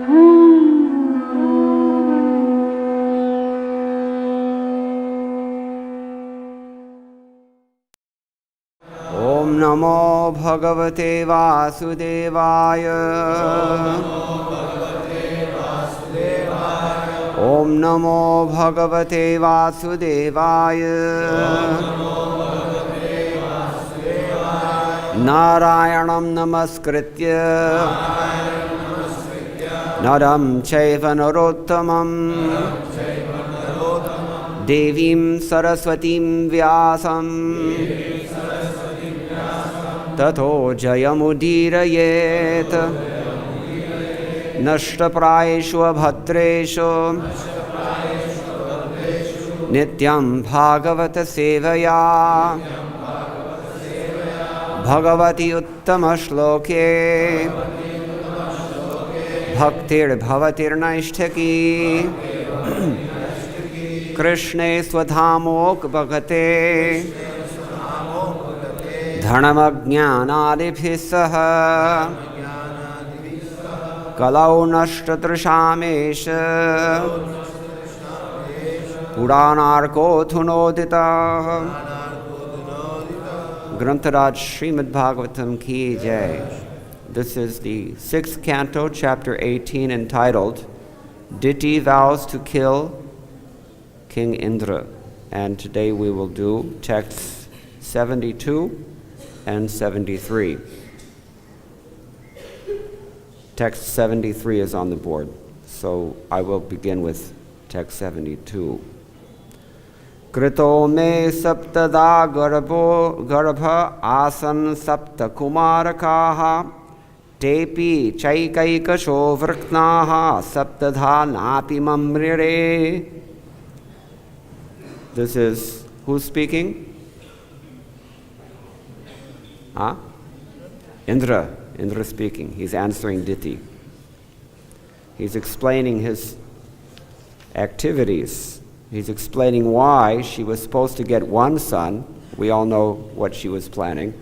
Om Namo Bhagavate Vasudevaya. Om Namo Bhagavate Vasudevaya. Narayanam Namaskritya Naram Chaiva Narottamam Devim Saraswatim Vyasam Tato Jayamudirayet Nashtaprayeshu Abhatreshu Nityam Bhagavata Sevaya Bhagavati Uttama Shloke Bhaktir Bhavatir Naishtaki Krishne Swadhamok Bhagate Dhanamajnanadibhisaha Kalau Nashtatrashamesh Puranarko Thunodita Grantaraj Srimad Bhagavatam Ki Jai. This is the 6th canto, chapter 18, entitled Diti Vows to Kill King Indra. And today we will do texts 72 and 73. Text 73 is on the board, so I will begin with text 72. Krito me saptada garbha asan sapta kumarakaha tepi chaikaikasho vrknaha saptadha napi mamrire. This is, who's speaking? Indra speaking. He's answering Diti. He's explaining his activities. He's explaining why she was supposed to get one son. We all know what she was planning.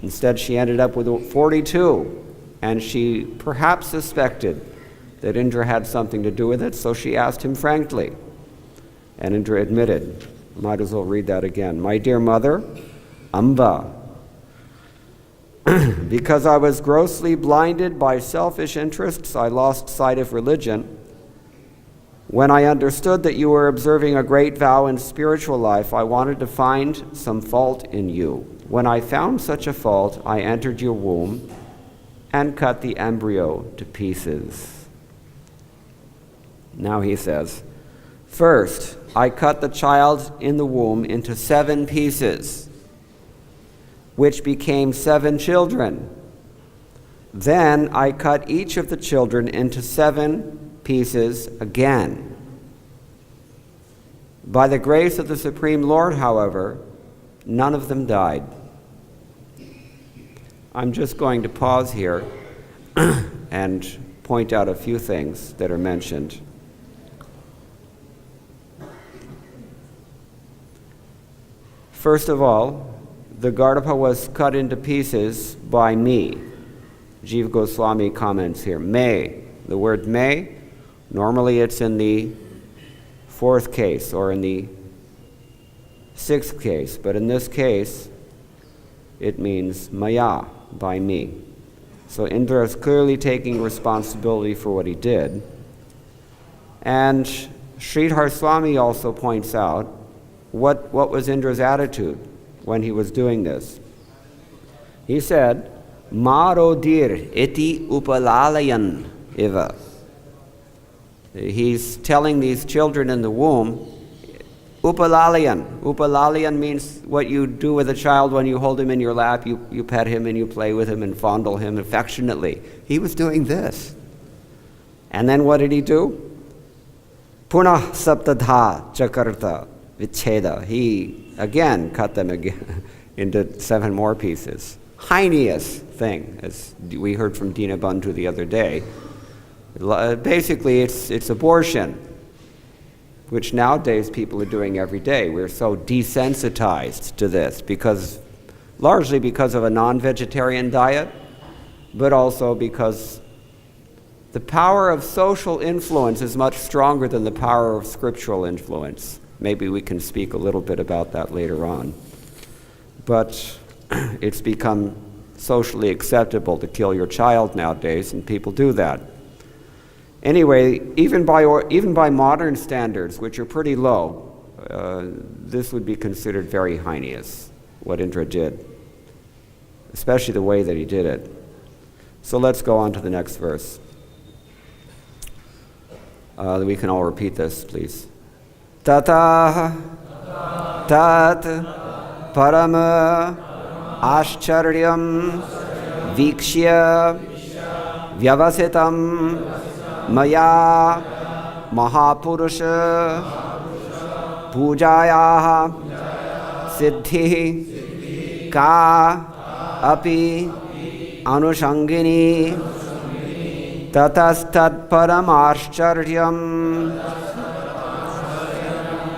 Instead, she ended up with 42, and she perhaps suspected that Indra had something to do with it, so she asked him frankly. And Indra admitted. Might as well read that again. My dear mother, Amba, because I was grossly blinded by selfish interests, I lost sight of religion. When I understood that you were observing a great vow in spiritual life, I wanted to find some fault in you. When I found such a fault, I entered your womb and cut the embryo to pieces. Now he says, first, I cut the child in the womb into 7 pieces, which became 7 children. Then I cut each of the children into 7 pieces again. By the grace of the Supreme Lord, however, none of them died. I'm just going to pause here and point out a few things that are mentioned. First of all, the Garbha was cut into pieces by me. Jiva Goswami comments here. May. The word may, normally it's in the 4th case or in the 6th case, but in this case, it means maya, by me. So Indra is clearly taking responsibility for what he did. And Sridhar Swami also points out what was Indra's attitude when he was doing this. He said, Marodir iti upalalayan iva. He's telling these children in the womb, upalalayan. Upalalayan means what you do with a child when you hold him in your lap, you pet him and you play with him and fondle him affectionately. He was doing this. And then what did he do? Punah saptadha chakarta vicheda. He again cut them again into 7 more pieces. Heinous thing, as we heard from Dina Bandhu the other day. Basically, it's abortion, which nowadays people are doing every day. We're so desensitized to this largely because of a non-vegetarian diet, but also because The power of social influence is much stronger than the power of scriptural influence. Maybe we can speak a little bit about that later on. But it's become socially acceptable to kill your child nowadays, and people do that. Anyway, even by modern standards, which are pretty low, this would be considered very heinous, what Indra did, especially the way that he did it. So let's go on to the next verse. We can all repeat this, please. Datta tat parama ascharyam vikshya vyavasitam maya mahapurusha pujayah siddhi ka api anushangini tatastat paramarshcharyam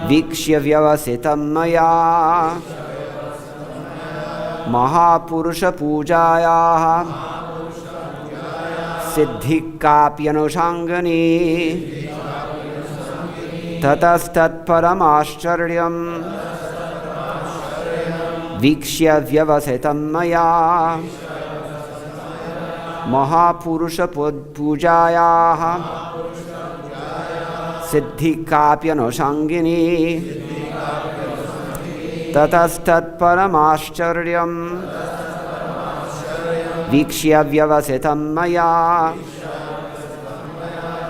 vikshya vyavasitam maya mahapurusha pujayah siddhi kapi anushangini tatastat paramarshcharyam vikshya vyavasitam maya mahapurusha pujayah siddhi kapi anushangini tatastat paramarshcharyam vikshya vyavasitam maya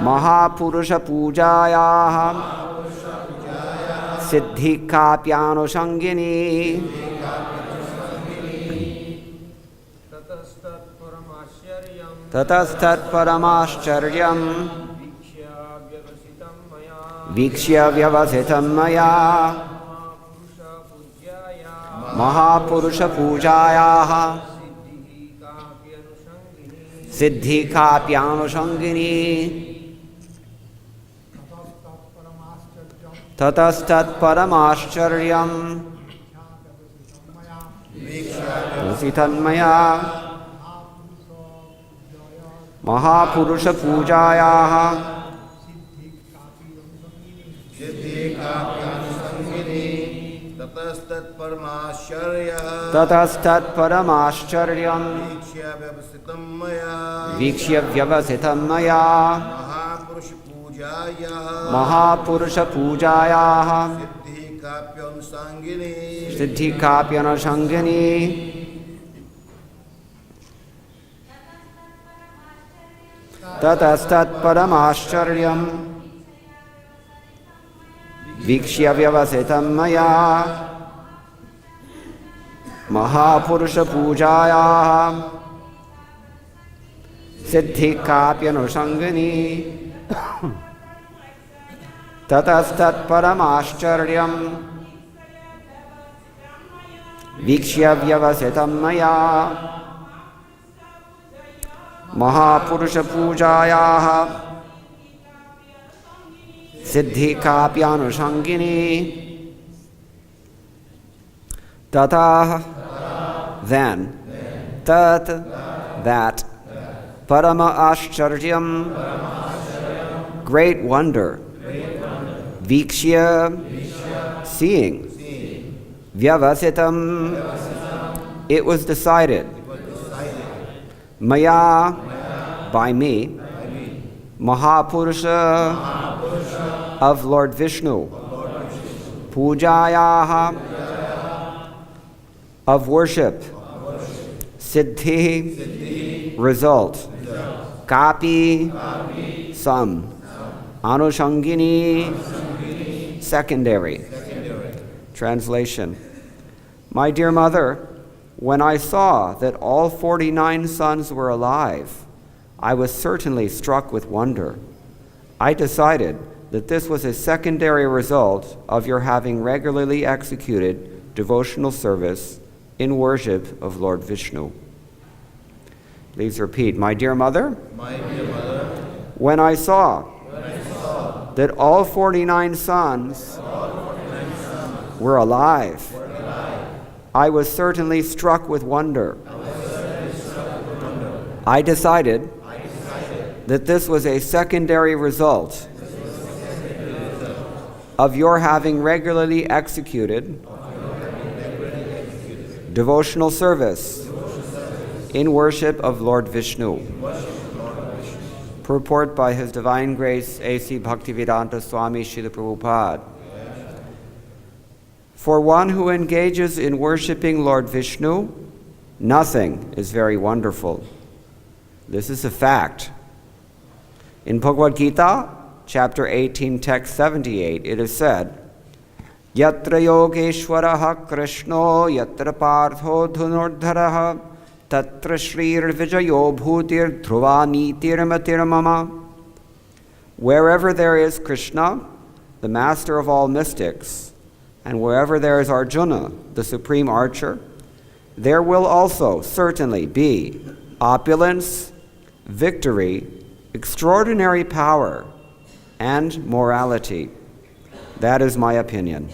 mahapurusha pujayah siddhi kapi anushangini tatastat paramarshcharyam vikshya vyavasitam maya mahapurusha pujayah siddhi kapi anushangini tatastat paramarshcharyam vyavasitam maya mahapurusha pujayah tatastat paramarshcharyam vikshya vyavasitam maya mahapurusha pujayah siddhi kapi anushangini tatastat paramarshcharyam vikshya vyavasitam maya mahapurusha pujayah siddhi kapi anushangini tatastat paramarshcharyam vikshya vyavasitam maya mahapurusha pujayah siddhi kapi anushangini tata then tat that parama ashcharyam great wonder vikshya seeing vyavasitam it was decided maya by me mahapurusha of Lord Vishnu pujayah of worship siddhi result kapi some anushangini secondary. Translation. My dear mother, when I saw that all 49 sons were alive, I was certainly struck with wonder. I decided that this was a secondary result of your having regularly executed devotional service in worship of Lord Vishnu. Please repeat. My dear mother, when I saw that all 49 sons were alive, I was certainly struck with wonder. I decided that this was a secondary result of your having regularly executed devotional service in worship of Lord Vishnu. Purport by His Divine Grace A.C. Bhaktivedanta Swami Srila Prabhupada. For one who engages in worshiping Lord Vishnu, nothing is very wonderful. This is a fact. In Bhagavad-Gita, chapter 18, text 78, it is said, Yatra yogeshwaraha krishno yatra partho dhunurdharaha tatra shrir vijayo bhutir dhruva nitir mama. Wherever there is Krishna, the master of all mystics, and wherever there is Arjuna, the supreme archer, there will also certainly be opulence, victory, extraordinary power, and morality. That is my opinion.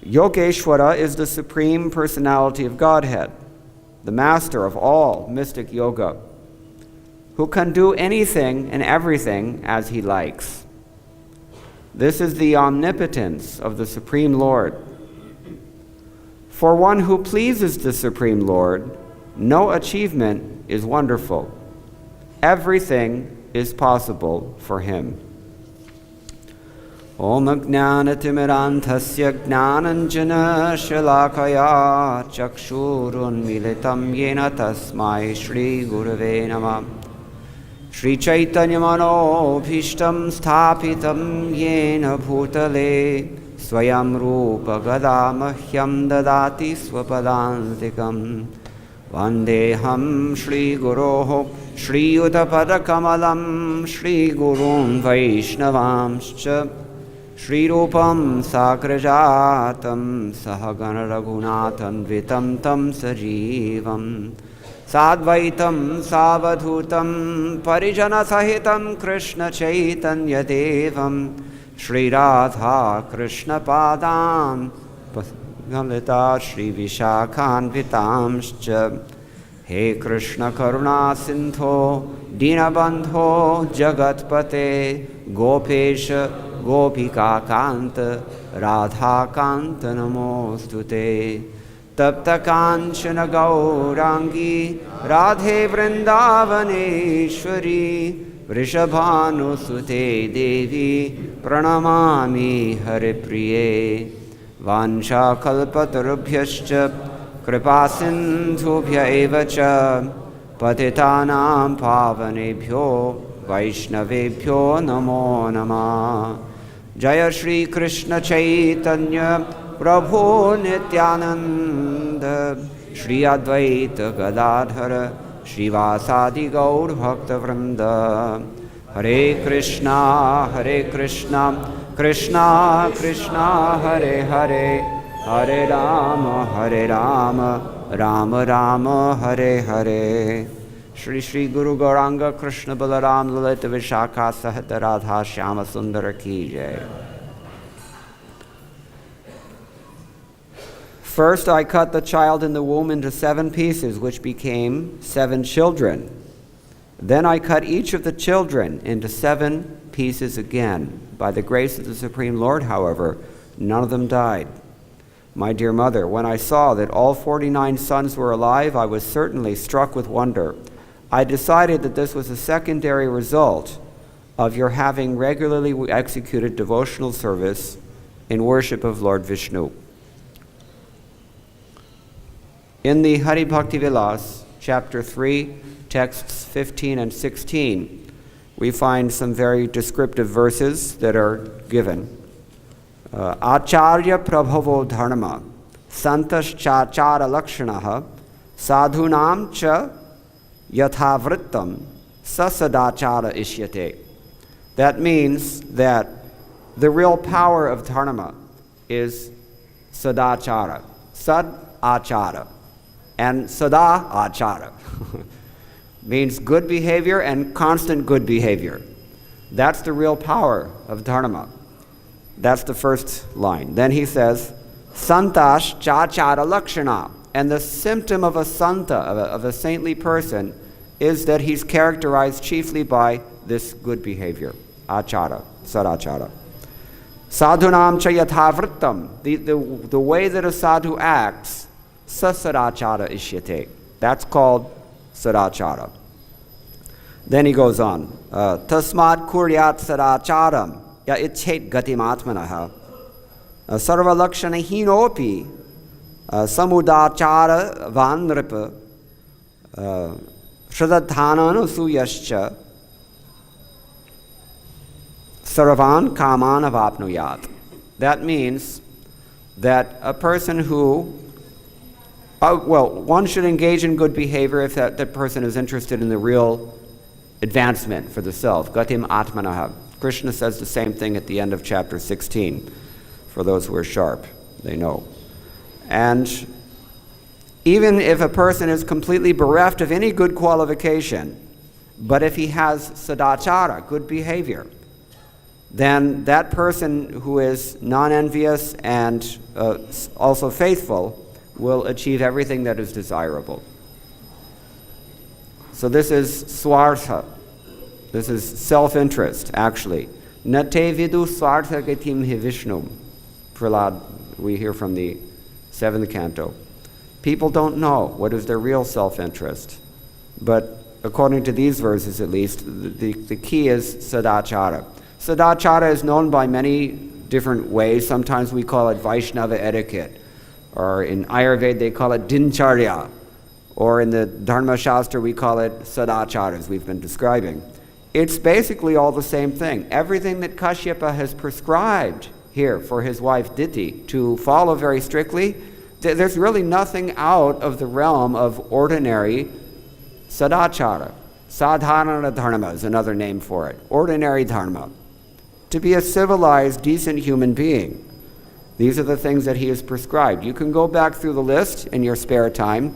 Yogeshwara is the Supreme Personality of Godhead, the master of all mystic yoga, who can do anything and everything as he likes. This is the omnipotence of the Supreme Lord. For one who pleases the Supreme Lord, no achievement is wonderful. Everything is possible for him. Om Ajnanatimirandhasya Jnananjana Shalakaya Chakshurun Militam Yena Tasmai Shri Gurave Namah. Shri Chaitanya Manobhishtam Sthapitam Yena Bhutale Swayam Rupa Gadamahyam Dadati Swapadantikam Vandeham Shri Guroho Shri Uttapadakamalam Shri Gurun Vaishnavamscha Shri Rupam Sagrajatam Sahagana Raghunathan Vitam Tam Sajivam Sadvaitam Savadhutam Parijana Sahitam Krishna Chaitanya Devam Shri Radha Krishna Padam Galita Shri Vishakhan Vitamscha He Krishna Karuna Sindho Dinabandho Jagatpate Gopesha Gopika Kanta Radha Kanta Namostute Tapta Kanchana Gaurangi Radhe Vrindavaneshwari Vrishabhanu Sute Devi Pranamami Haripriye Vansha Kalpatarubhyascha Kripa Sindhubhya Evacha Patitanam Pavanebhyo Vaishnavebhyo Namo Namah. Jaya Shri Krishna Chaitanya Prabhu Nityananda Shri Advaita Gadadhara Shri Vasadi Gaur Bhakta Vrinda. Hare Krishna Krishna Krishna Hare Hare Hare Rama Rama Rama Hare Hare. Shri Shri Guru Gauranga Krishna Balaram Lalita Vishakha Sahita Radha Shyama Sundara Ki Jai. First I cut the child in the womb into 7 pieces, which became 7 children. Then I cut each of the children into 7 pieces again. By the grace of the Supreme Lord, however, none of them died. My dear mother, when I saw that all 49 sons were alive, I was certainly struck with wonder. I decided that this was a secondary result of your having regularly executed devotional service in worship of Lord Vishnu. In the Hari Bhakti Vilas, chapter 3, texts 15 and 16, we find some very descriptive verses that are given. Acharya prabhavo dharma, santas chachara lakshanaha, sadhunam cha yathavrittam sasadachara ishyate. That means that the real power of dharma is sadachara, sad-achara, and sada-achara. Means good behavior and constant good behavior. That's the real power of dharma. That's the first line. Then he says, Santash chachara lakshana. And the symptom of a santa, of a saintly person, is that he's characterized chiefly by this good behavior, achara, sadachara. Sadhunam cha yathavrittam, the way that a sadhu acts, sasadachara ishyate. That's called sadachara. Then he goes on, tasmat kuryat sadacharam, ya ichet gatimatmanaha, sarvalakshana-hinopi, samudachara vanripa, shradadhananusuyascha, sarvan kaman avapnuyat. That means that a person who, one should engage in good behavior if that person is interested in the real advancement for the self. Gatim atmanaha. Krishna says the same thing at the end of chapter 16. For those who are sharp, they know. And even if a person is completely bereft of any good qualification, but if he has sadachara, good behavior, then that person who is non-envious and also faithful will achieve everything that is desirable. So this is swartha. This is self-interest, actually. Nate vidu swartha gatim hi Vishnum. Prahlad, we hear from the 7th canto. People don't know what is their real self-interest. But according to these verses at least, the key is sadachara. Sadachara is known by many different ways. Sometimes we call it Vaishnava etiquette. Or in Ayurveda they call it dincharya. Or in the Dharma Shastra we call it sadachara, as we've been describing. It's basically all the same thing. Everything that Kashyapa has prescribed here for his wife Diti to follow very strictly, there's really nothing out of the realm of ordinary sadachara. Sadharana dharma is another name for it. Ordinary dharma. To be a civilized, decent human being. These are the things that he has prescribed. You can go back through the list in your spare time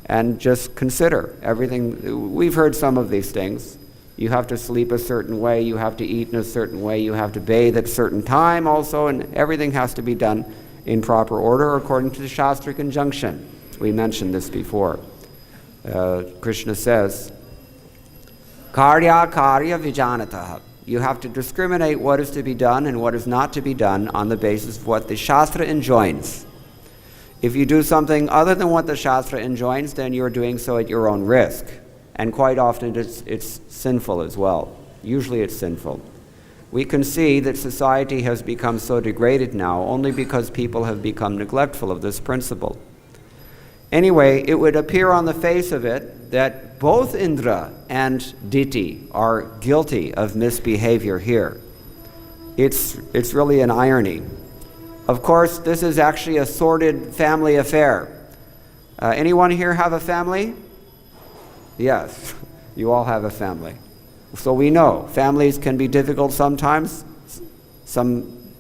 and just consider everything. We've heard some of these things. You have to sleep a certain way, you have to eat in a certain way, you have to bathe at a certain time also, and everything has to be done in proper order according to the Shastric injunction. We mentioned this before. Krishna says, Karya karya vijanataha. You have to discriminate what is to be done and what is not to be done on the basis of what the Shastra enjoins. If you do something other than what the Shastra enjoins, then you're doing so at your own risk. And quite often it's sinful as well. Usually it's sinful. We can see that society has become so degraded now only because people have become neglectful of this principle. Anyway, it would appear on the face of it that both Indra and Diti are guilty of misbehavior here. It's really an irony. Of course, this is actually a sordid family affair. Anyone here have a family? Yes, you all have a family. So we know families can be difficult sometimes. Some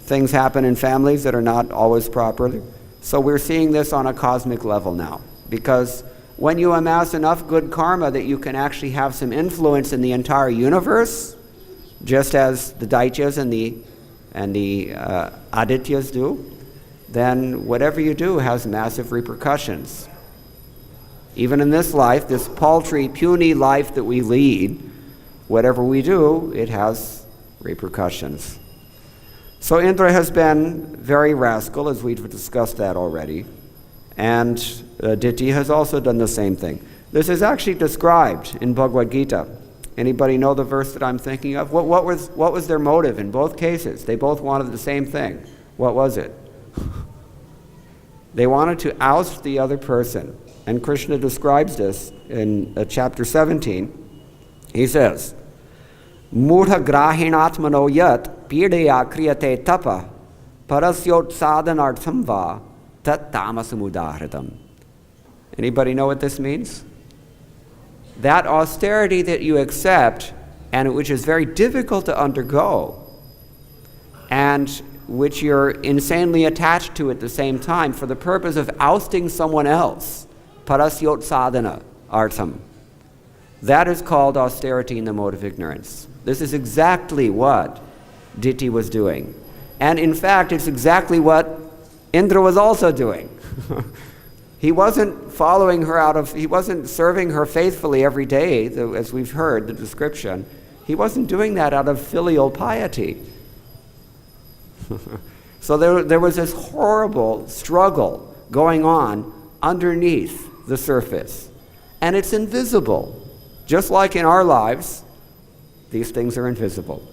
things happen in families that are not always proper. So we're seeing this on a cosmic level now. Because when you amass enough good karma that you can actually have some influence in the entire universe, just as the Daityas and the Adityas do, then whatever you do has massive repercussions. Even in this life, this paltry, puny life that we lead, whatever we do, it has repercussions. So Indra has been very rascal, as we've discussed that already, and Diti has also done the same thing. This is actually described in Bhagavad-Gita. Anybody know the verse that I'm thinking of? What was their motive in both cases? They both wanted the same thing. What was it? They wanted to oust the other person. And Krishna describes this in chapter 17. He says, Mudha grahinatmano yat pidaya kriyate tapa parasyot sadhanartham va tat tamasamudahritam. Anybody know what this means? That austerity that you accept, and which is very difficult to undergo, and which you're insanely attached to at the same time for the purpose of ousting someone else, parasyot sadhana artham. That is called austerity in the mode of ignorance. This is exactly what Diti was doing. And in fact, it's exactly what Indra was also doing. He wasn't following her he wasn't serving her faithfully every day, as we've heard the description. He wasn't doing that out of filial piety. So there was this horrible struggle going on underneath the surface. And it's invisible. Just like in our lives, these things are invisible.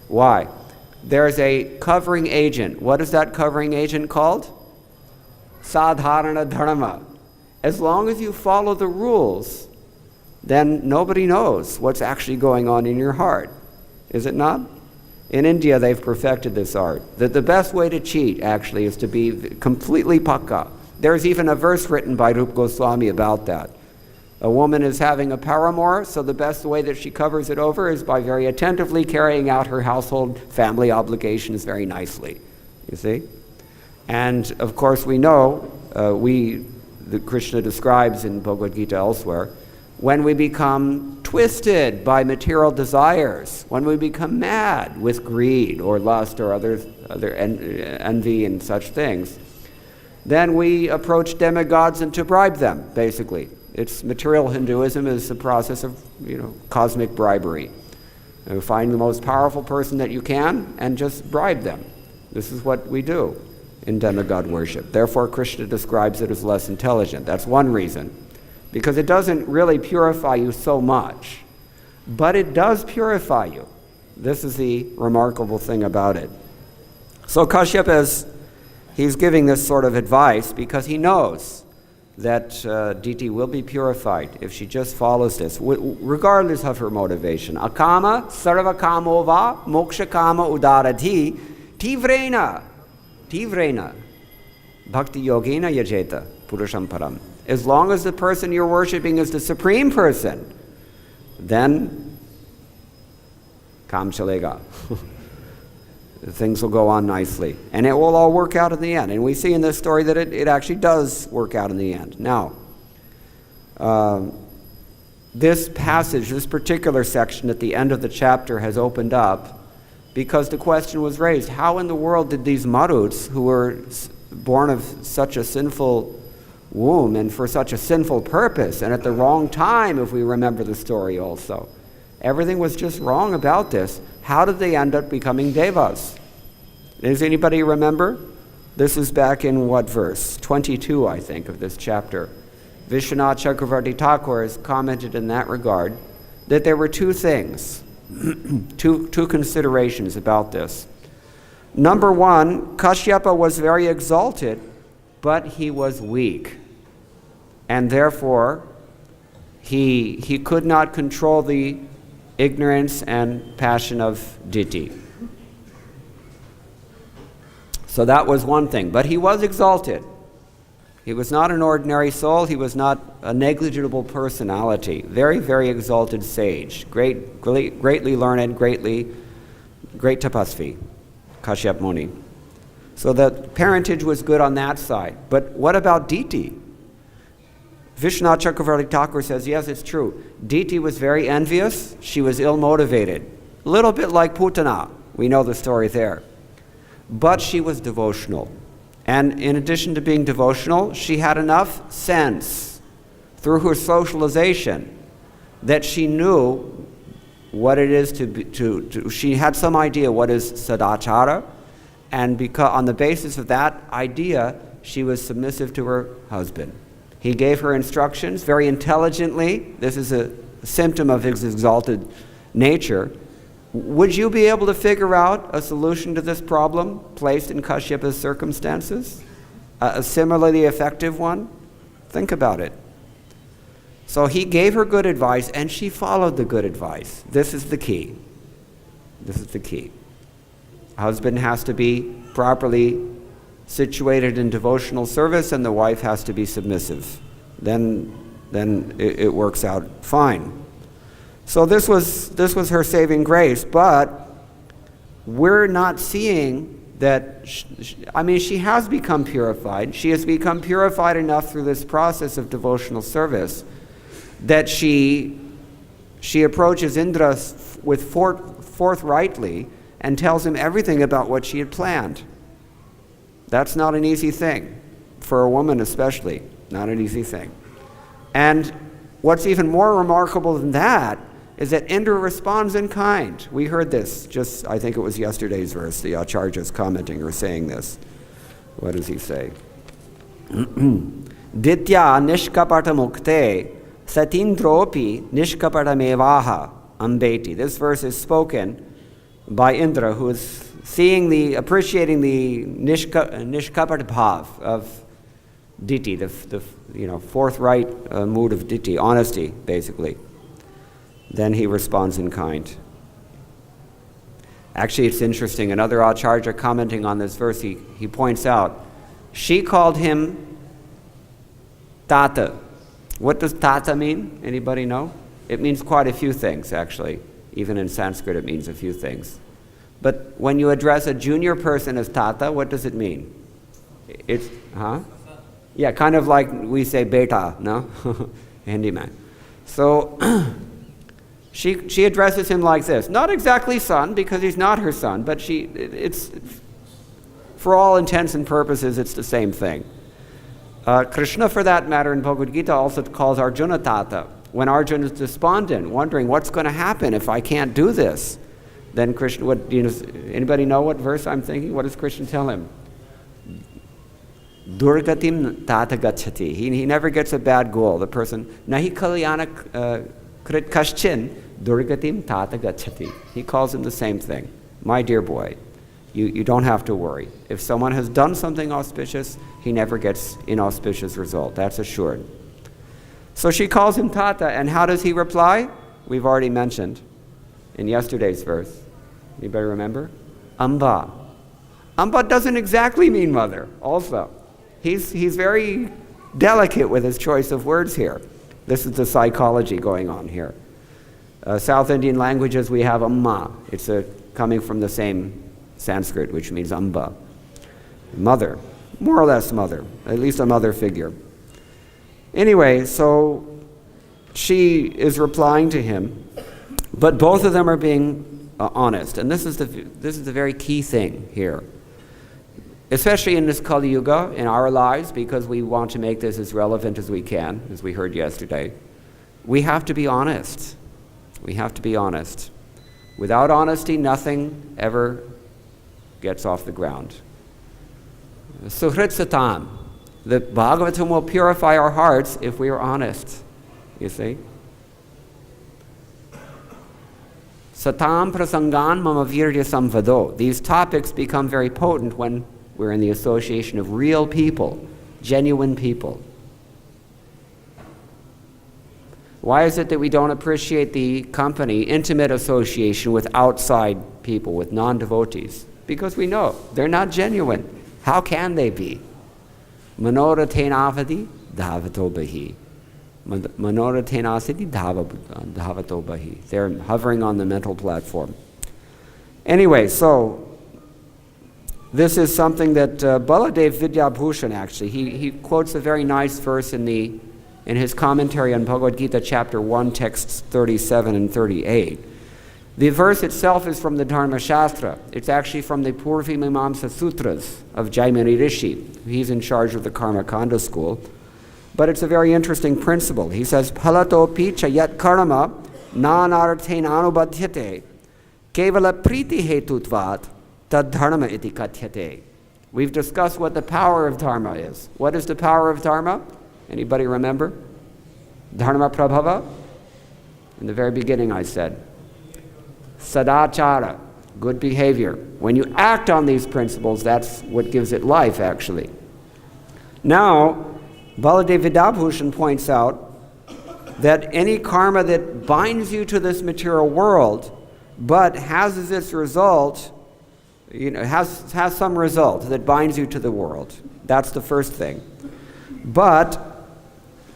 Why? There's a covering agent. What is that covering agent called? Sadharana dharma. As long as you follow the rules, then nobody knows what's actually going on in your heart. Is it not? In India, they've perfected this art. That the best way to cheat, actually, is to be completely pakka. There's even a verse written by Rupa Goswami about that. A woman is having a paramour, so the best way that she covers it over is by very attentively carrying out her household family obligations very nicely. You see? And of course we know, that Krishna describes in Bhagavad-Gita elsewhere, when we become twisted by material desires, when we become mad with greed or lust or other envy and such things, then we approach demigods and to bribe them, basically. It's material Hinduism is the process of, cosmic bribery. You find the most powerful person that you can and just bribe them. This is what we do in demigod worship. Therefore, Krishna describes it as less intelligent. That's one reason. Because it doesn't really purify you so much, but it does purify you. This is the remarkable thing about it. So Kashyapa he's giving this sort of advice because he knows that Diti will be purified if she just follows this, regardless of her motivation. Akama sarva kamo va moksha kama udarati tivrena bhakti-yogena yajeta purusham param. As long as the person you're worshiping is the supreme person, then kam chalega. Things will go on nicely. And it will all work out in the end. And we see in this story that it actually does work out in the end. Now, this passage, this particular section at the end of the chapter has opened up because the question was raised, how in the world did these maruts, who were born of such a sinful womb and for such a sinful purpose, and at the wrong time, if we remember the story also, everything was just wrong about this. How did they end up becoming devas? Does anybody remember? This is back in what verse? 22, I think, of this chapter. Vishwanath Chakravarti Thakur has commented in that regard that there were two things, two considerations about this. Number one, Kashyapa was very exalted, but he was weak. And therefore, he could not control the ignorance and passion of Diti. So that was one thing. But he was exalted. He was not an ordinary soul. He was not a negligible personality. Very, very exalted sage. Greatly learned, great tapasvi, Kashyap Muni. So the parentage was good on that side. But what about Diti? Vishwanath Chakravarti Thakur says, yes, it's true. Diti was very envious. She was ill-motivated. A little bit like Putana. We know the story there. But she was devotional. And in addition to being devotional, she had enough sense through her socialization that she knew what it is she had some idea what is sadachara, and because on the basis of that idea, she was submissive to her husband. He gave her instructions very intelligently. This is a symptom of his exalted nature. Would you be able to figure out a solution to this problem placed in Kashyapa's circumstances? A similarly effective one? Think about it. So he gave her good advice, and she followed the good advice. This is the key. This is the key. Husband has to be properly situated in devotional service, and the wife has to be submissive. Then it works out fine. So this was her saving grace, but we're not seeing that. She has become purified. She has become purified enough through this process of devotional service that she approaches Indra with forthrightly and tells him everything about what she had planned. That's not an easy thing, for a woman especially. Not an easy thing. And what's even more remarkable than that is that Indra responds in kind. We heard this just, I think it was yesterday's verse. The Acharya's commenting or saying this. What does he say? Ditya nishkapata mukte satindropi nishkapatamevaha ambeti. This verse is spoken by Indra, who is appreciating the nishkapat bhav of Diti, the forthright mood of Diti, honesty, basically. Then he responds in kind. Actually, it's interesting. Another Acharya commenting on this verse, he points out, she called him Datta. What does Datta mean? Anybody know? It means quite a few things, actually. Even in Sanskrit, it means a few things. But when you address a junior person as Datta, what does it mean? It's, Yeah, kind of like we say beta, no? Hindi man. So she addresses him like this. Not exactly son, because he's not her son, but it's for all intents and purposes, it's the same thing. Krishna, for that matter, in Bhagavad-Gita also calls Arjuna Tata. When Arjuna is despondent, wondering what's going to happen if I can't do this, then Krishna, anybody know what verse I'm thinking? What does Krishna tell him? Durgatim tata gachati. He never gets a bad goal. The person, nahi kalyana krit kaschin, durgatim tata gachati. He calls him the same thing. My dear boy, you don't have to worry. If someone has done something auspicious, he never gets inauspicious result. That's assured. So she calls him Tata, and how does he reply? We've already mentioned in yesterday's verse. Anybody remember? Amba. Amba doesn't exactly mean mother, also. He's very delicate with his choice of words here. This is the psychology going on here. South Indian languages, we have Amma. It's coming from the same Sanskrit, which means Amba. Mother, more or less mother, at least a mother figure. Anyway, so she is replying to him, but both of them are being honest. And this is the very key thing here. Especially in this Kali Yuga, in our lives, because we want to make this as relevant as we can, as we heard yesterday. We have to be honest. We have to be honest. Without honesty, nothing ever gets off the ground. Suhrit Satam. The Bhagavatam will purify our hearts if we are honest. You see? Satam prasangan mama virya samvado. These topics become very potent when we're in the association of real people, genuine people. Why is it that we don't appreciate the company, intimate association with outside people, with non-devotees? Because we know they're not genuine. How can they be? Manoratenavadi dhavato bahi. Manoratenasiti dhavato bahi. They're hovering on the mental platform. Anyway, so this is something that Baladev Vidyabhushan actually, he quotes a very nice verse in his commentary on Bhagavad-Gita chapter 1, texts 37 and 38. The verse itself is from the Dharma Shastra. It's actually from the Purvi Mimamsa Sutras of Jaimini Rishi. He's in charge of the Karma Kanda school. But it's a very interesting principle. He says, Phalato picha yat karma nanarthen anubadhyate kevala priti hetutvat tad dharma iti katyate. We've discussed what the power of dharma is. What is the power of dharma? Anybody remember? Dharma prabhava? In the very beginning I said, sadachara, good behavior. When you act on these principles, that's what gives it life, actually. Now, Baladev Vidyabhushan points out that any karma that binds you to this material world, but has as its result, has some result that binds you to the world. That's the first thing. But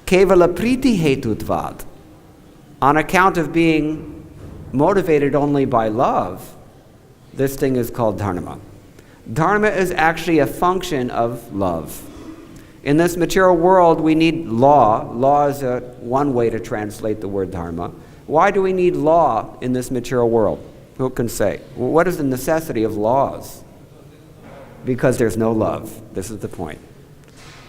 kevala priti hetutvad, on account of being motivated only by love, this thing is called dharma. Dharma is actually a function of love. In this material world, we need law. Law is one way to translate the word dharma. Why do we need law in this material world? Who can say? Well, what is the necessity of laws? Because there's no love. This is the point.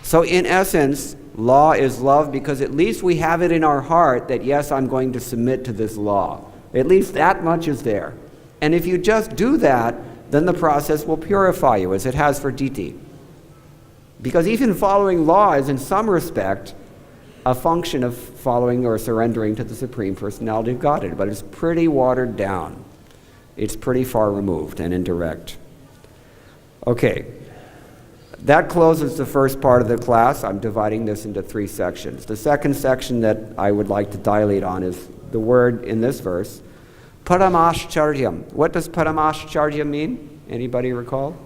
So in essence, law is love, because at least we have it in our heart that, yes, I'm going to submit to this law. At least that much is there. And if you just do that, then the process will purify you, as it has for Diti. Because even following law is, in some respect, a function of following or surrendering to the Supreme Personality of Godhead, but it's pretty watered down. It's pretty far removed and indirect. Okay, that closes the first part of the class. I'm dividing this into 3 sections. The second section that I would like to dilate on is the word in this verse, Paramashcharyam. What does Paramashcharya mean? Anybody recall?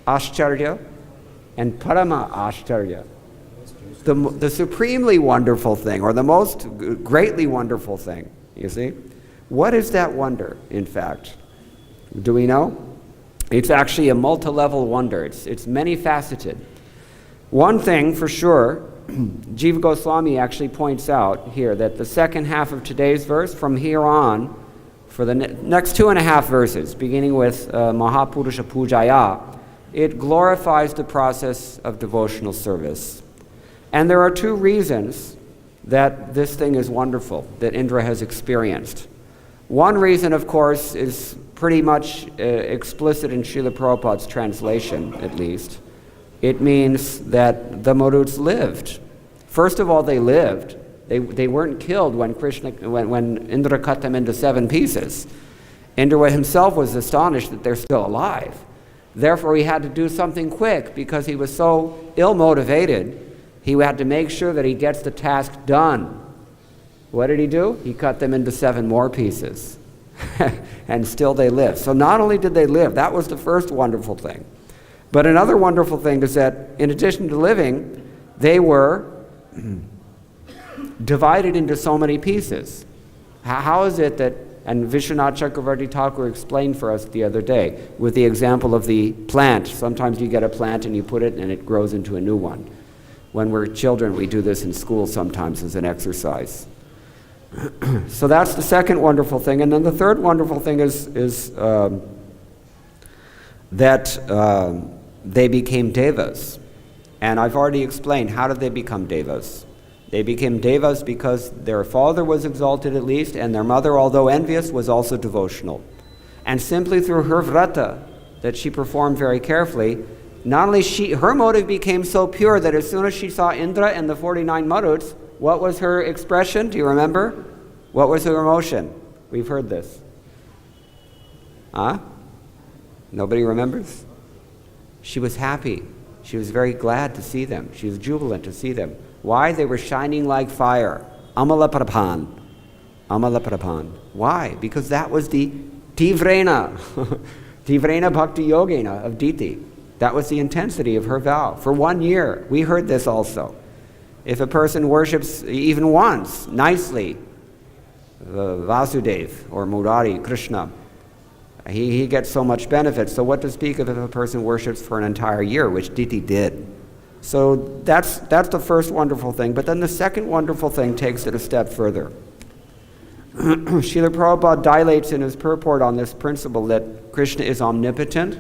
Ashcharya and Parama Ashcharya. The supremely wonderful thing, or the most greatly wonderful thing, you see? What is that wonder, in fact? Do we know? It's actually a multi-level wonder. It's many-faceted. One thing for sure, Jiva Goswami actually points out here that the second half of today's verse, from here on, for the next 2.5 verses, beginning with Mahapurusha Pujaya, it glorifies the process of devotional service. And there are 2 reasons that this thing is wonderful, that Indra has experienced. One reason, of course, is pretty much explicit in Srila Prabhupada's translation, at least. It means that the Maruts lived. First of all, they lived. They weren't killed when Indra cut them into 7 pieces. Indra himself was astonished that they're still alive. Therefore, he had to do something quick, because he was so ill-motivated. He had to make sure that he gets the task done. What did he do? He cut them into 7 more pieces. And still they lived. So not only did they live, that was the first wonderful thing. But another wonderful thing is that in addition to living, they were divided into so many pieces. How is it that, and Vishwanath Chakravarti Thakur explained for us the other day, with the example of the plant. Sometimes you get a plant and you put it and it grows into a new one. When we're children, we do this in school sometimes as an exercise. So that's the second wonderful thing. And then the third wonderful thing is that they became devas. And I've already explained, how did they become devas? They became devas because their father was exalted at least, and their mother, although envious, was also devotional. And simply through her vrata, that she performed very carefully, not only her motive became so pure that as soon as she saw Indra and the 49 Maruts, what was her expression? Do you remember? What was her emotion? We've heard this. Huh? Nobody remembers? She was happy. She was very glad to see them. She was jubilant to see them. Why? They were shining like fire. Amalaprapan. Amalaprapan. Why? Because that was the Tivrena. Tivrena bhakti-yogena of Diti. That was the intensity of her vow. For 1 year. We heard this also. If a person worships even once, nicely, Vasudev or Murari, Krishna, he gets so much benefit. So what to speak of if a person worships for an entire year, which Diti did. So that's the first wonderful thing. But then the second wonderful thing takes it a step further. Srila Prabhupada dilates in his purport on this principle that Krishna is omnipotent,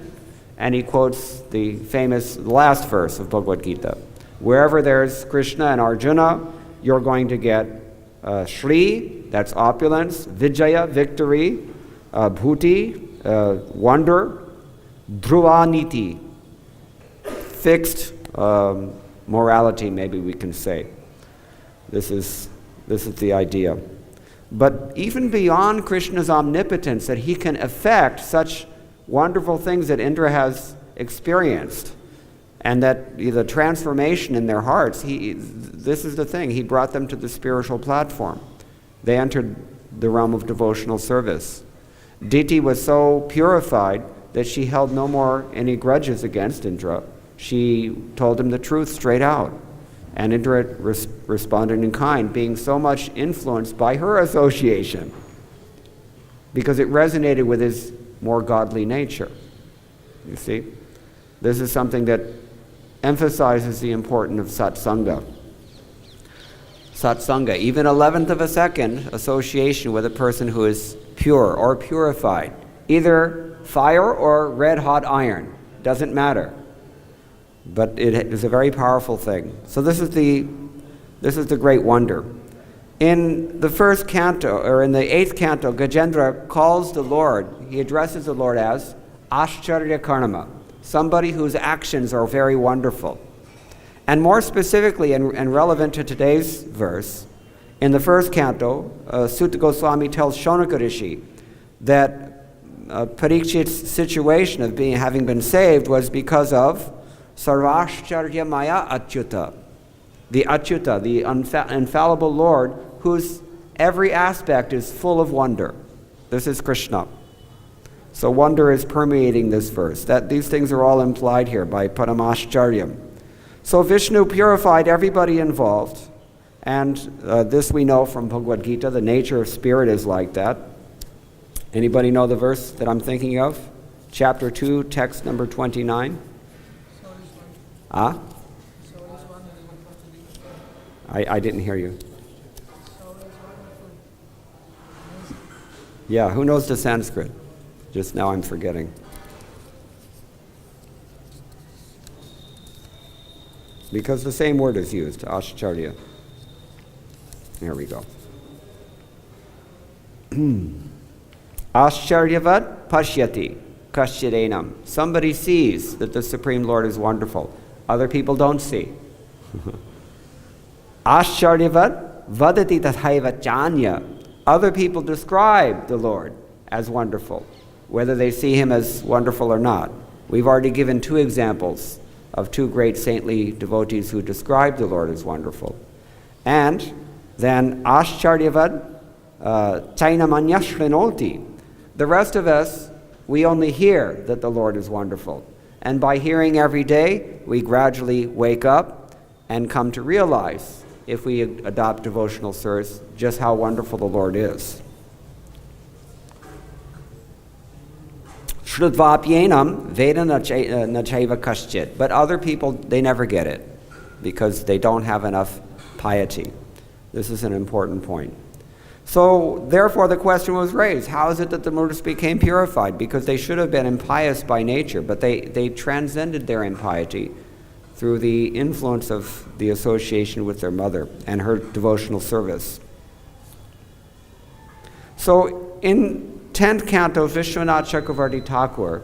and he quotes the famous last verse of Bhagavad-Gita. Wherever there's Krishna and Arjuna, you're going to get Shri, that's opulence, Vijaya, victory, Bhuti, wonder, Dhruvaniti, fixed morality, maybe we can say. This is the idea. But even beyond Krishna's omnipotence, that he can affect such wonderful things that Indra has experienced, and that the transformation in their hearts, this is the thing, he brought them to the spiritual platform. They entered the realm of devotional service. Diti was so purified that she held no more any grudges against Indra. She told him the truth straight out. And Indra responded in kind, being so much influenced by her association, because it resonated with his more godly nature. You see? This is something that emphasizes the importance of satsanga. Satsanga, even 1/11th of a second association with a person who is pure or purified, either fire or red-hot iron, doesn't matter. But it is a very powerful thing. So this is the This is the great wonder. In the first canto, or in the 8th canto, Gajendra calls the Lord, he addresses the Lord as Ascharya Karnama, somebody whose actions are very wonderful. And more specifically and relevant to today's verse, in the first canto, Sutta Goswami tells Shonaka Rishi that Parikshit's situation of having been saved was because of Sarvashcharya Maya Achyuta, the infallible Lord, whose every aspect is full of wonder. This is Krishna. So wonder is permeating this verse. That these things are all implied here by Paramashcharyam. So Vishnu purified everybody involved, and this we know from Bhagavad-Gita. The nature of spirit is like that. Anybody know the verse that I'm thinking of? Chapter 2, text number 29. I didn't hear you. Yeah, who knows the Sanskrit? Just now I'm forgetting. Because the same word is used, Ascharya. There we go. Ascharyavat pashyati kashchidenam. Somebody sees that the Supreme Lord is wonderful. Other people don't see. Ascharyavat vadati tathaiva chanya. Other people describe the Lord as wonderful, whether they see him as wonderful or not. We've already given 2 examples of 2 great saintly devotees who describe the Lord as wonderful. And then Ascharyavat chainamanya shrinoti. The rest of us, we only hear that the Lord is wonderful. And by hearing every day, we gradually wake up and come to realize, if we adopt devotional service, just how wonderful the Lord is. Shrudvapyenam veda nachaiva kaschit. But other people, they never get it because they don't have enough piety. This is an important point. So, therefore, the question was raised, how is it that the Murtis became purified? Because they should have been impious by nature, but they transcended their impiety through the influence of the association with their mother and her devotional service. So, in 10th canto, Vishwanath Chakravarti Thakur,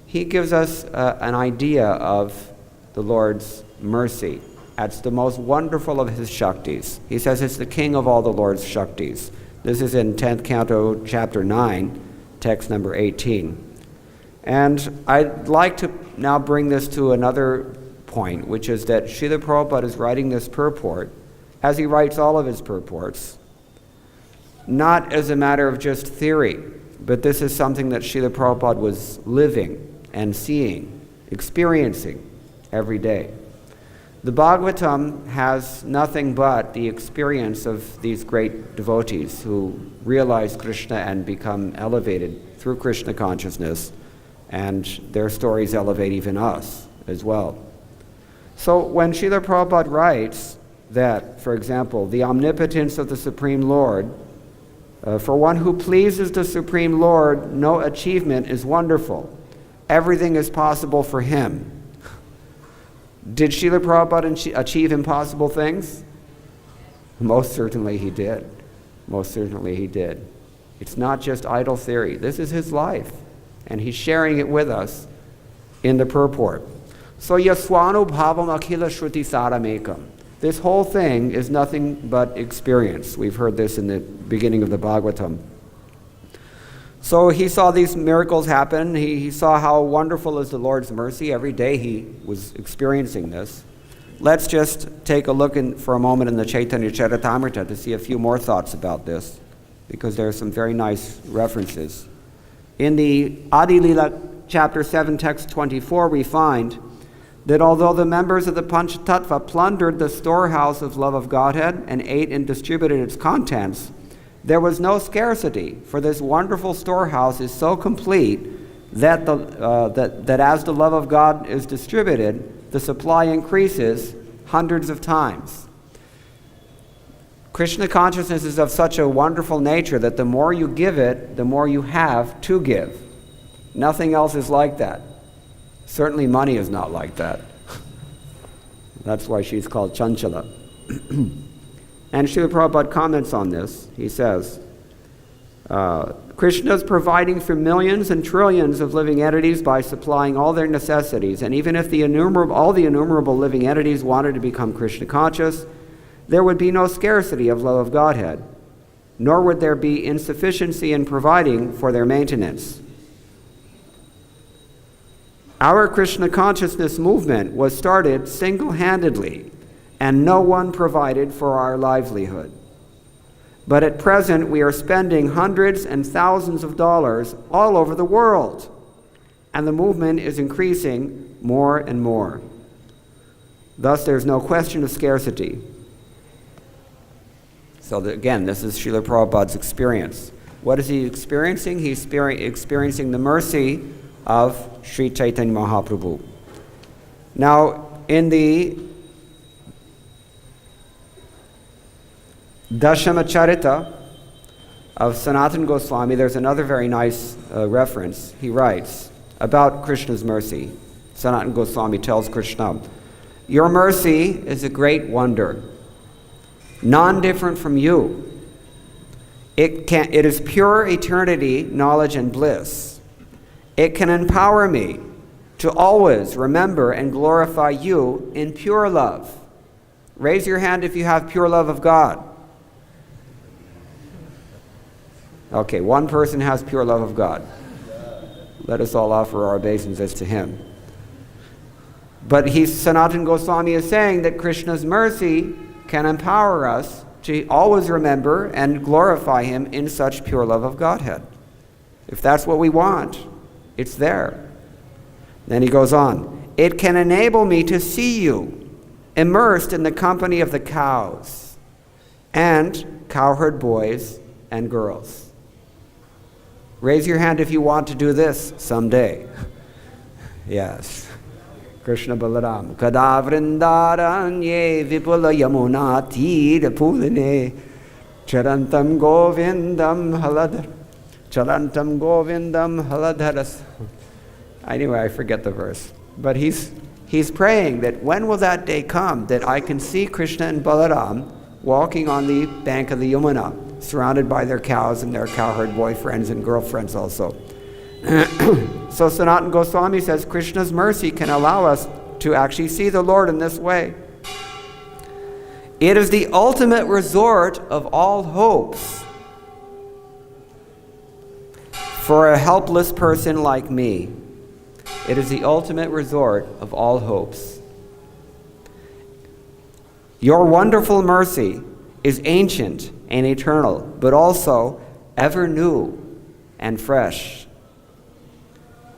he gives us an idea of the Lord's mercy. It's the most wonderful of his Shaktis. He says it's the king of all the Lord's Shaktis. This is in 10th canto, chapter 9, text number 18. And I'd like to now bring this to another point, which is that Srila Prabhupada is writing this purport, as he writes all of his purports, not as a matter of just theory, but this is something that Srila Prabhupada was living and seeing, experiencing every day. The Bhagavatam has nothing but the experience of these great devotees who realize Krishna and become elevated through Krishna consciousness, and their stories elevate even us as well. So when Srila Prabhupada writes that, for example, the omnipotence of the Supreme Lord, for one who pleases the Supreme Lord, no achievement is wonderful. Everything is possible for him. Did Srila Prabhupada achieve impossible things? Most certainly he did. Most certainly he did. It's not just idle theory. This is his life, and he's sharing it with us in the purport. So yaswanu bhavam akhila shruti saramekam. This whole thing is nothing but experience. We've heard this in the beginning of the Bhagavatam. So he saw these miracles happen. He saw how wonderful is the Lord's mercy. Every day he was experiencing this. Let's just take a look for a moment in the Chaitanya Charitamrita to see a few more thoughts about this, because there are some very nice references. In the Adi Lila chapter 7, text 24, we find that although the members of the Panchatattva plundered the storehouse of love of Godhead and ate and distributed its contents, there was no scarcity, for this wonderful storehouse is so complete that that as the love of God is distributed, the supply increases hundreds of times. Krishna consciousness is of such a wonderful nature that the more you give it, the more you have to give. Nothing else is like that. Certainly money is not like that. That's why she's called Chanchala. And Srila Prabhupada comments on this. He says, Krishna is providing for millions and trillions of living entities by supplying all their necessities. And even if all the innumerable living entities wanted to become Krishna conscious, there would be no scarcity of love of Godhead, nor would there be insufficiency in providing for their maintenance. Our Krishna consciousness movement was started single-handedly, and no one provided for our livelihood. But at present, we are spending hundreds and thousands of dollars all over the world, and the movement is increasing more and more. Thus, there's no question of scarcity. So again, this is Srila Prabhupada's experience. What is he experiencing? He's experiencing the mercy of Sri Chaitanya Mahaprabhu. Now, in the Dashamacharita of Sanatana Goswami, there's another very nice reference. He writes about Krishna's mercy. Sanatana Goswami tells Krishna, "Your mercy is a great wonder, non-different from you. It is pure eternity, knowledge, and bliss. It can empower me to always remember and glorify you in pure love." Raise your hand if you have pure love of God. Okay, one person has pure love of God. Let us all offer our obeisances to him. But Sanatana Goswami is saying that Krishna's mercy can empower us to always remember and glorify him in such pure love of Godhead. If that's what we want, it's there. Then he goes on, "It can enable me to see you immersed in the company of the cows and cowherd boys and girls." Raise your hand if you want to do this someday. Yes. Krishna Balaram. Kada vrindaranye vipula yamuna tira puline charantam govindam haladharas. Anyway, I forget the verse. But he's praying that when will that day come that I can see Krishna and Balaram walking on the bank of the Yamuna, surrounded by their cows and their cowherd boyfriends and girlfriends also. So Sanatana Goswami says Krishna's mercy can allow us to actually see the Lord in this way. It is the ultimate resort of all hopes for a helpless person like me. It is the ultimate resort of all hopes. Your wonderful mercy is ancient and eternal, but also ever new and fresh.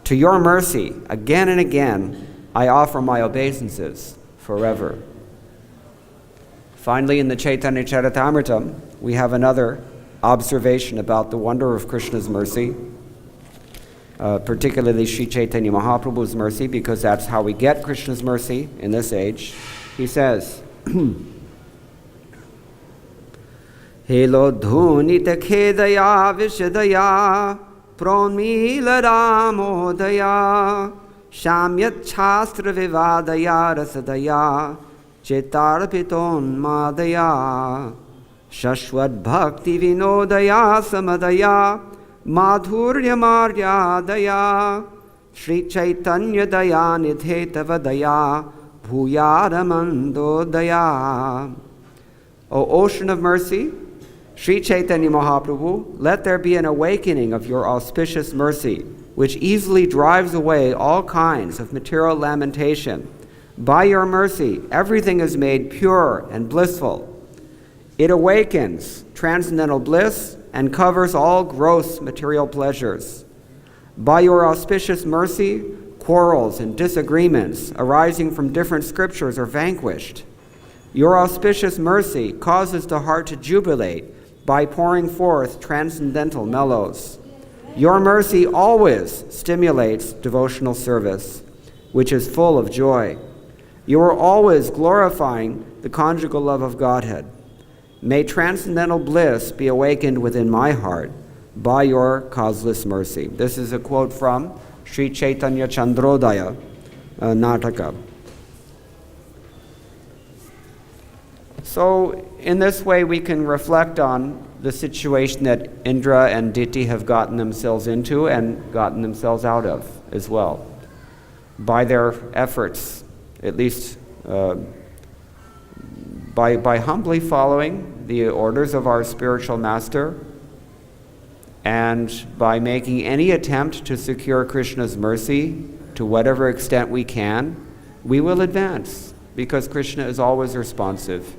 To your mercy, again and again, I offer my obeisances forever. Finally, in the Chaitanya Charitamrita, we have another observation about the wonder of Krishna's mercy, particularly Sri Chaitanya Mahaprabhu's mercy, because that's how we get Krishna's mercy in this age. He says, Helo dhunita khedaya vishadaya pronmila ramodaya shamyat shastra vivadaya rasadaya chetarpiton madaya shashwat bhakti vinodaya samadaya madhurya maryadaya Sri Chaitanya daya nidhetavadaya bhuyaramandodaya. O ocean of mercy, Sri Chaitanya Mahaprabhu, let there be an awakening of your auspicious mercy, which easily drives away all kinds of material lamentation. By your mercy, everything is made pure and blissful. It awakens transcendental bliss and covers all gross material pleasures. By your auspicious mercy, quarrels and disagreements arising from different scriptures are vanquished. Your auspicious mercy causes the heart to jubilate by pouring forth transcendental mellows. Your mercy always stimulates devotional service, which is full of joy. You are always glorifying the conjugal love of Godhead. May transcendental bliss be awakened within my heart by your causeless mercy. This is a quote from Sri Chaitanya Chandrodaya Nataka. So in this way we can reflect on the situation that Indra and Diti have gotten themselves into and gotten themselves out of as well, by their efforts, at least by humbly following the orders of our spiritual master, and by making any attempt to secure Krishna's mercy to whatever extent we can, we will advance, because Krishna is always responsive.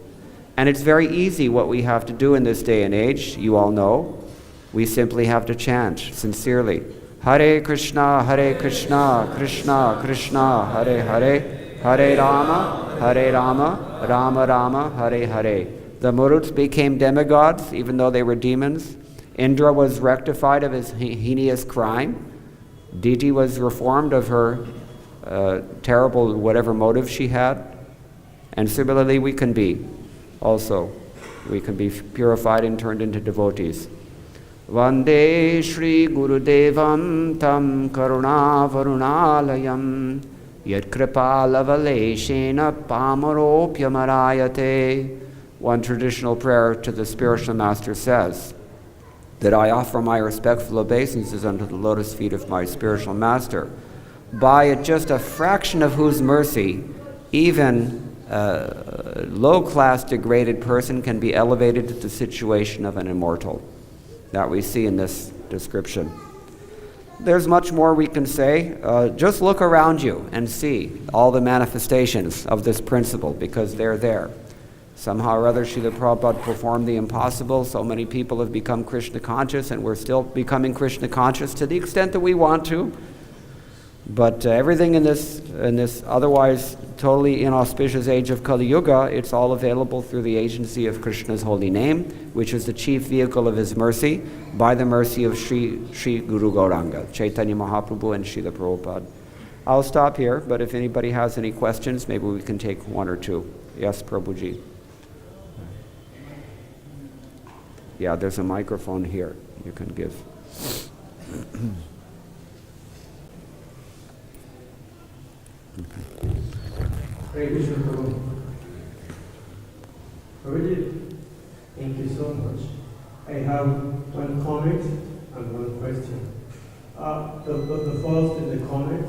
And it's very easy what we have to do in this day and age. You all know. We simply have to chant sincerely. Hare Krishna, Krishna Krishna, Hare Hare, Hare Rama, Rama Rama, Hare Hare. The Maruts became demigods, even though they were demons. Indra was rectified of his heinous crime. Diti was reformed of her terrible whatever motive she had. And similarly we can be. Also, we can be purified and turned into devotees. Vande Shri Gurudevam Tam Karuna Varunalayam Yat Kripalavaleshena Pamaropyamarayate. One traditional prayer to the spiritual master says that I offer my respectful obeisances unto the lotus feet of my spiritual master, by just a fraction of whose mercy even a low-class degraded person can be elevated to the situation of an immortal. That we see in this description. There's much more we can say. Just look around you and see all the manifestations of this principle, because they're there. Somehow or other, Srila Prabhupada performed the impossible. So many people have become Krishna conscious, and we're still becoming Krishna conscious to the extent that we want to. But everything in this otherwise totally inauspicious age of Kali Yuga, it's all available through the agency of Krishna's holy name, which is the chief vehicle of his mercy, by the mercy of Sri Guru Gauranga, Chaitanya Mahaprabhu and Srila Prabhupada. I'll stop here, but if anybody has any questions, maybe we can take one or two. Yes, Prabhuji. Yeah, there's a microphone here you can give. Hare Krishna Prabhu. Prabhuji, thank you so much. I have one comment and one question. The first is the comment.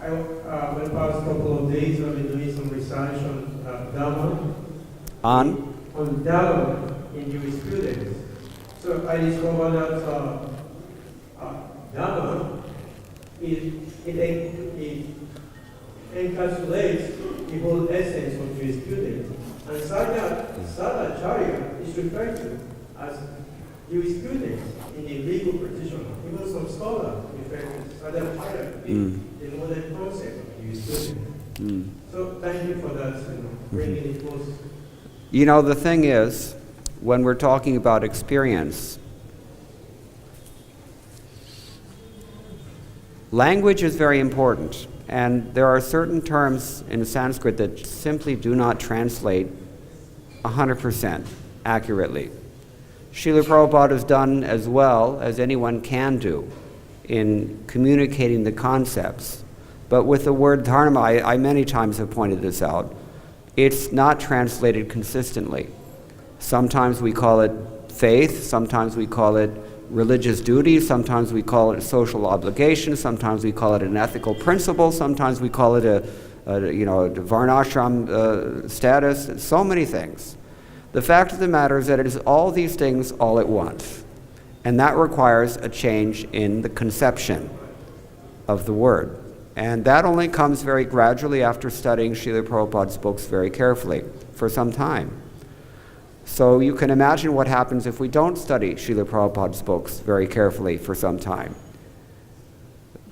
The past couple of days I've been doing some research on Dharma. On Dharma in jurisprudence. So I discovered that Dharma it encapsulates the whole essence of jurisprudence. And Sadacharya is referred to as jurisprudence in the legal practitioner. Even some scholars refer to Sadacharya to be the modern concept of jurisprudence. So thank you for that, bringing it close. You know, the thing is, when we're talking about experience, language is very important. And there are certain terms in Sanskrit that simply do not translate 100% accurately. Srila Prabhupada has done as well as anyone can do in communicating the concepts. But with the word dharma, I many times have pointed this out, it's not translated consistently. Sometimes we call it faith, sometimes we call it religious duty, sometimes we call it a social obligation, sometimes we call it an ethical principle, sometimes we call it a varnashram status, so many things. The fact of the matter is that it is all these things all at once, and that requires a change in the conception of the word. And that only comes very gradually after studying Srila Prabhupada's books very carefully for some time. So you can imagine what happens if we don't study Srila Prabhupada's books very carefully for some time.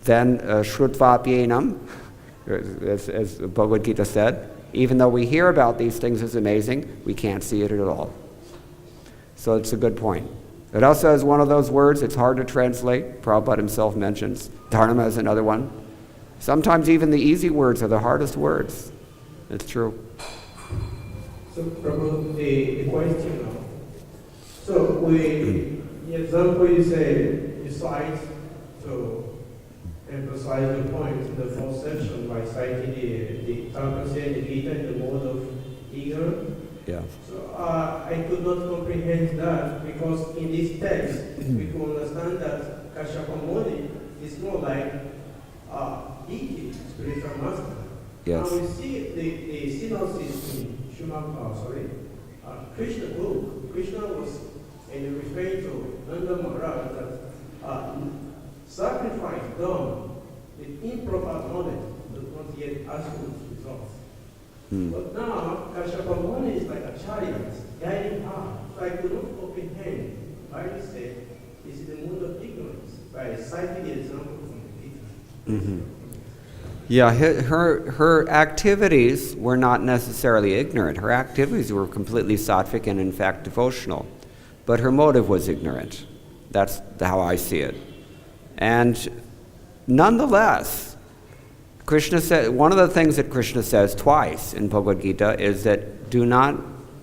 Then Shrutvapyenam, as Bhagavad-Gita said, even though we hear about these things as amazing, we can't see it at all. So it's a good point. It also has one of those words, it's hard to translate. Prabhupada himself mentions. Dharma is another one. Sometimes even the easy words are the hardest words. It's true. So, Prabhu, the question now. So, the example you say, you cite to emphasize the point in the first section by citing the Tantra, the Gita, in the mode of ignorance. Yeah. So I could not comprehend that because in this text we can understand that Kashyapa Muni is more like deity, spiritual master. Yes. Now we see the synopsis in Krishna book. Krishna was referring to Nanda Maharaj that sacrifice done with improper knowledge does not yet absolute results. But now Kashyapa Muni is like a chariot guiding her. So I could not comprehend why you say this is the mood of ignorance by citing the example from the Gita. Yeah, her activities were not necessarily ignorant. Her activities were completely sattvic and in fact devotional. But her motive was ignorant. That's how I see it. And nonetheless, Krishna said, one of the things that Krishna says twice in Bhagavad-Gita is that do not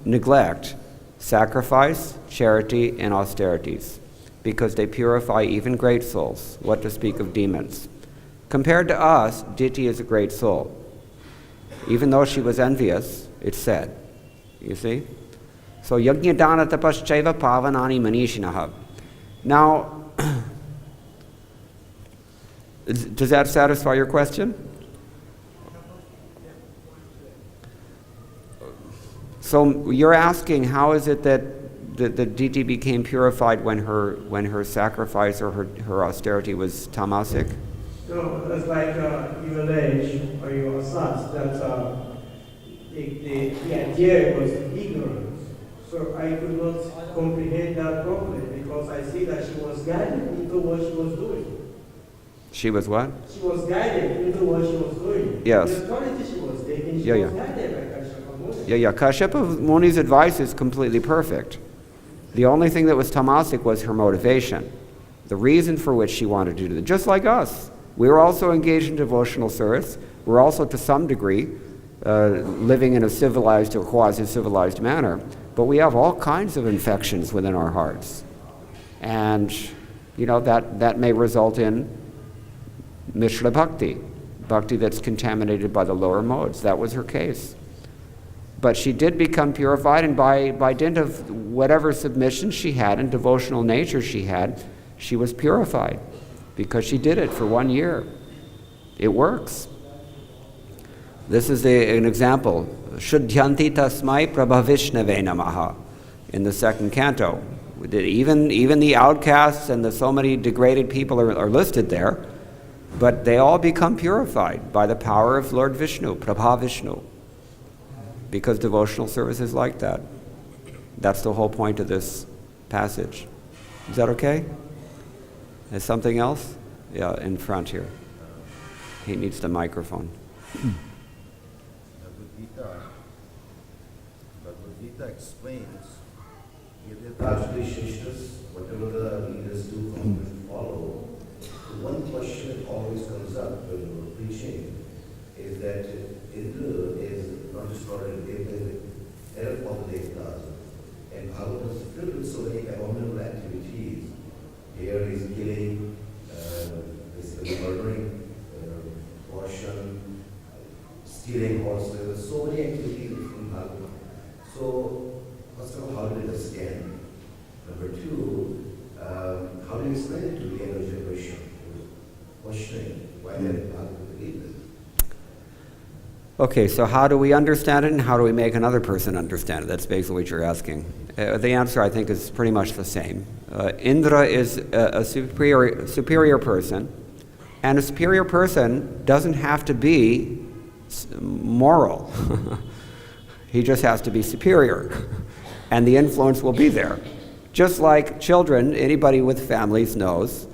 neglect sacrifice, charity, and austerities, because they purify even great souls, what to speak of demons. Compared to us, Diti is a great soul. Even though she was envious, it's said. You see? So, yajna dana tapaschaiva pavanani manishinaha. Now, does that satisfy your question? So you're asking how is it that the Diti became purified when her sacrifice or her austerity was tamasic? No, that's like you allege or you assert that the idea was ignorance. So I could not comprehend that properly because I see that she was guided into what she was doing. She was what? She was guided into what she was doing. Yes. The authority she was taking, she was guided by Kashyapa Muni. Yeah. Kashyapa Muni's advice is completely perfect. The only thing that was tamasic was her motivation, the reason for which she wanted to do it. Just like us. We were also engaged in devotional service. We're also, to some degree, living in a civilized or quasi-civilized manner. But we have all kinds of infections within our hearts. And, that may result in Mishra Bhakti, bhakti that's contaminated by the lower modes. That was her case. But she did become purified, and by dint of whatever submission she had and devotional nature she had, she was purified because she did it for 1 year. It works. This is an example. Shuddhyanti tasmai prabhavishnave namaha in the second canto. Even the outcasts and the so many degraded people are listed there, but they all become purified by the power of Lord Vishnu, Prabha Vishnu, because devotional service is like that. That's the whole point of this passage. Is that okay? Is something else? Yeah, in front here. He needs the microphone. Bhagavad-Gita explains whatever the leaders do, follow. The one question that always comes up when we're preaching is that Indra is not just not an error of the Devtas. And Bhagavad is filled with so many abominable activities. Here is killing, basically murdering, abortion, stealing horses. There are so many activities in Bhagavad. So, first of all, how do you understand? Number two, how do you explain it to the younger generation? Questioning why they are Bhagavad Gita. Okay, so how do we understand it and how do we make another person understand it? That's basically what you're asking. The answer, I think, is pretty much the same. Indra is a superior person, and a superior person doesn't have to be moral. He just has to be superior, and the influence will be there. Just like children, anybody with families knows,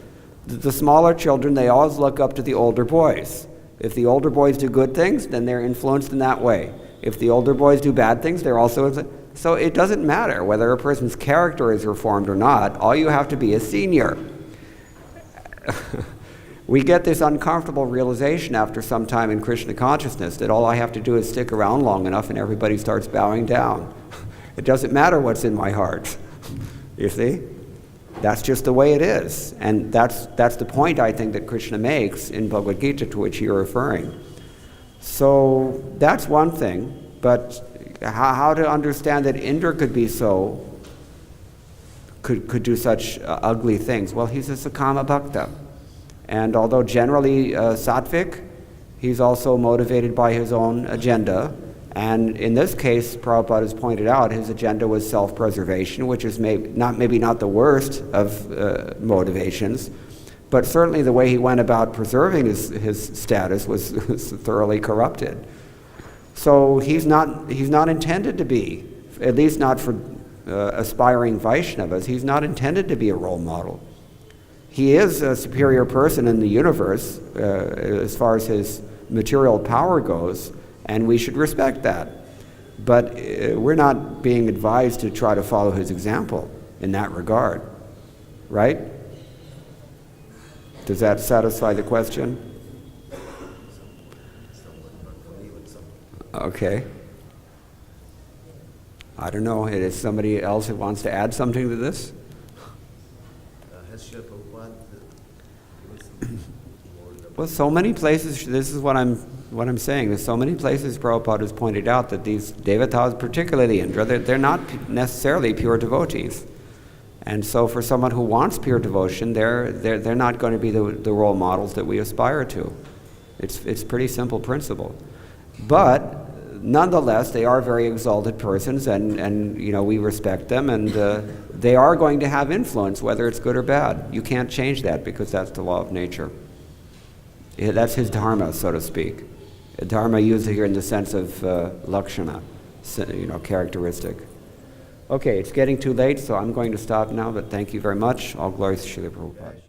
the smaller children, they always look up to the older boys. If the older boys do good things, then they're influenced in that way. If the older boys do bad things, they're also... So it doesn't matter whether a person's character is reformed or not. All you have to be is senior. We get this uncomfortable realization after some time in Krishna consciousness that all I have to do is stick around long enough and everybody starts bowing down. It doesn't matter what's in my heart. You see? That's just the way it is. And that's the point, I think, that Krishna makes in Bhagavad-Gita, to which you're referring. So that's one thing, but how to understand that Indra could be so, could do such ugly things? Well, he's a Sakama Bhakta. And although generally sattvic, he's also motivated by his own agenda. And in this case, Prabhupada has pointed out, his agenda was self-preservation, which is maybe not the worst of motivations, but certainly the way he went about preserving his status was thoroughly corrupted. So he's not intended to be, at least not for aspiring Vaishnavas, he's not intended to be a role model. He is a superior person in the universe as far as his material power goes, and we should respect that. But we're not being advised to try to follow his example in that regard, right? Does that satisfy the question? Okay. I don't know. Is somebody else who wants to add something to this? Well, so many places, this is what I'm saying, there's so many places Prabhupada has pointed out that these devatas, particularly Indra, they're not necessarily pure devotees. And so for someone who wants pure devotion, they're not going to be the role models that we aspire to. It's pretty simple principle. But nonetheless, they are very exalted persons, and we respect them, and they are going to have influence, whether it's good or bad. You can't change that because that's the law of nature. That's his dharma, so to speak. Dharma used here in the sense of lakshana, characteristic. Okay, it's getting too late, so I'm going to stop now, but thank you very much. All glories to Srila Prabhupada.